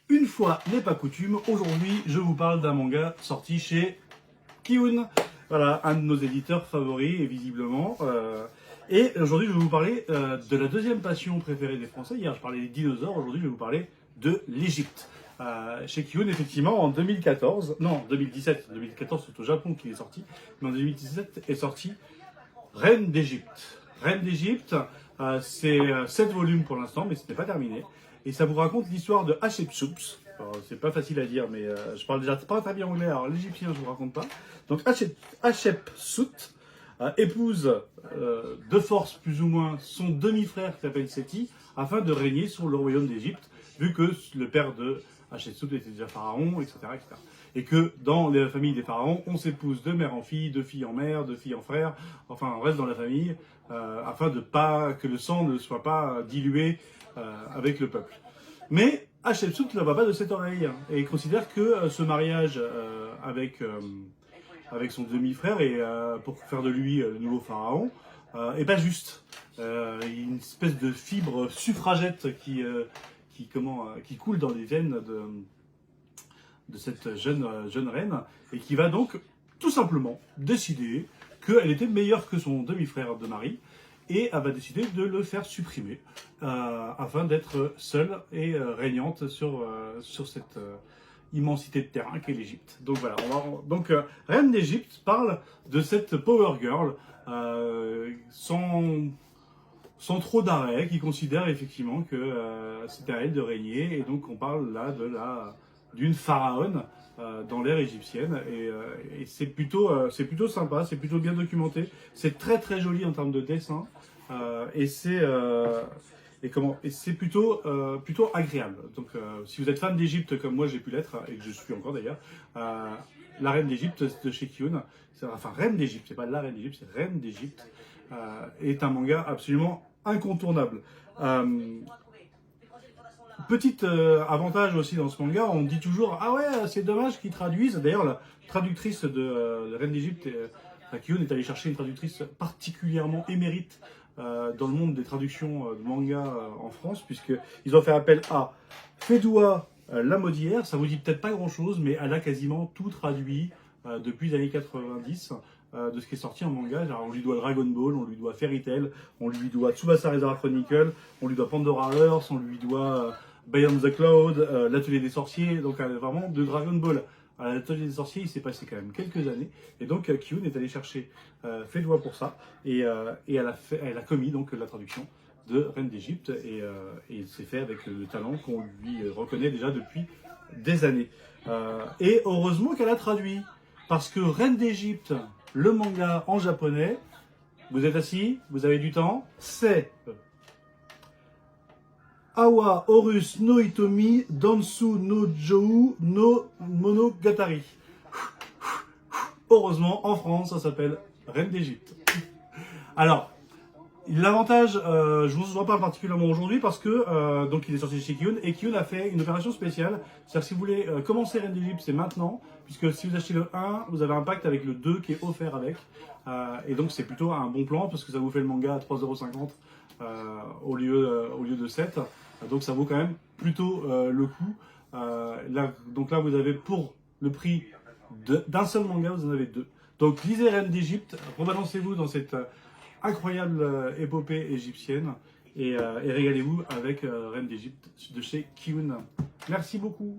Une fois n'est pas coutume, aujourd'hui je vous parle d'un manga sorti chez Kiun. Voilà, un de nos éditeurs favoris, et visiblement. Et aujourd'hui je vais vous parler de la deuxième passion préférée des Français. Hier je parlais des dinosaures, aujourd'hui je vais vous parler de l'Égypte. Chez Kiun, effectivement, en 2014, non, 2017, 2014 c'est au Japon qu'il est sorti, mais en 2017 est sorti Reine d'Égypte. Reine d'Égypte, c'est 7 volumes pour l'instant, mais ce n'est pas terminé. Et ça vous raconte l'histoire de Hatshepsut. C'est pas facile à dire, mais je parle déjà pas très bien anglais, alors l'égyptien je vous raconte pas. Donc Hatshepsut épouse de force plus ou moins son demi-frère qui s'appelle Séti, afin de régner sur le royaume d'Égypte, vu que le père de Hatshepsut était déjà pharaon, etc., etc. Et que dans la famille des pharaons, on s'épouse de mère en fille, de fille en mère, de fille en frère, enfin on reste dans la famille, afin de pas que le sang ne soit pas dilué avec le peuple. Mais Hatshepsut ne va pas de cette oreille et considère que ce mariage avec son demi-frère et pour faire de lui le nouveau pharaon est pas juste. Il y a une espèce de fibre suffragette qui coule dans les veines de cette jeune reine et qui va donc tout simplement décider qu'elle était meilleure que son demi-frère de mari et elle va décider de le faire supprimer afin d'être seule et régnante sur cette immensité de terrain qu'est l'Égypte. Donc voilà, Reine d'Égypte parle de cette Power Girl sans trop d'arrêt, qui considère effectivement que c'est à elle de régner, et donc on parle là d'une pharaone dans l'ère égyptienne, et c'est plutôt sympa, c'est plutôt bien documenté, c'est très très joli en termes de dessin, et c'est plutôt agréable. Donc si vous êtes fan d'Égypte comme moi j'ai pu l'être, et que je suis encore d'ailleurs, la Reine d'Égypte de chez Kiun, enfin Reine d'Égypte, c'est pas la Reine d'Égypte, c'est Reine d'Égypte, est un manga absolument incontournable. Petit avantage aussi dans ce manga, on dit toujours ah ouais c'est dommage qu'ils traduisent. D'ailleurs la traductrice de Reine d'Égypte, Kiun est allée chercher une traductrice particulièrement émérite dans le monde des traductions de manga en France, puisqu'ils ont fait appel à Fédoua Lamodière. Ça vous dit peut-être pas grand chose, mais elle a quasiment tout traduit depuis les années 90. De ce qui est sorti en manga. Genre, on lui doit Dragon Ball, on lui doit Fairy Tail, on lui doit Tsubasa Reservoir Chronicle, on lui doit Pandora Earth, on lui doit Beyond the Cloud, l'Atelier des Sorciers, donc vraiment de Dragon Ball à l'Atelier des Sorciers, il s'est passé quand même quelques années, et donc Kiun est allé chercher Fédoua pour ça, et elle a commis donc la traduction de Reine d'Égypte, et c'est fait avec le talent qu'on lui reconnaît déjà depuis des années. Et heureusement qu'elle a traduit, parce que Reine d'Égypte, le manga en japonais, vous êtes assis, vous avez du temps, c'est Awa Horus no Itomi Dansu no Jou no Monogatari. Heureusement, en France, ça s'appelle Reine d'Égypte. Alors, l'avantage, je vous en parle particulièrement aujourd'hui parce que donc il est sorti chez Kiun, et Kiun a fait une opération spéciale. C'est-à-dire que si vous voulez commencer Reine d'Égypte, c'est maintenant, puisque si vous achetez le 1, vous avez un pacte avec le 2 qui est offert avec. Et donc c'est plutôt un bon plan parce que ça vous fait le manga à 3,50 € au lieu de 7. Donc ça vaut quand même plutôt le coup. Donc là vous avez pour le prix d'un seul manga, vous en avez deux. Donc lisez Reine d'Égypte, rebalancez-vous dans cette incroyable épopée égyptienne, et régalez-vous avec Reine d'Égypte de chez Kiun. Merci beaucoup.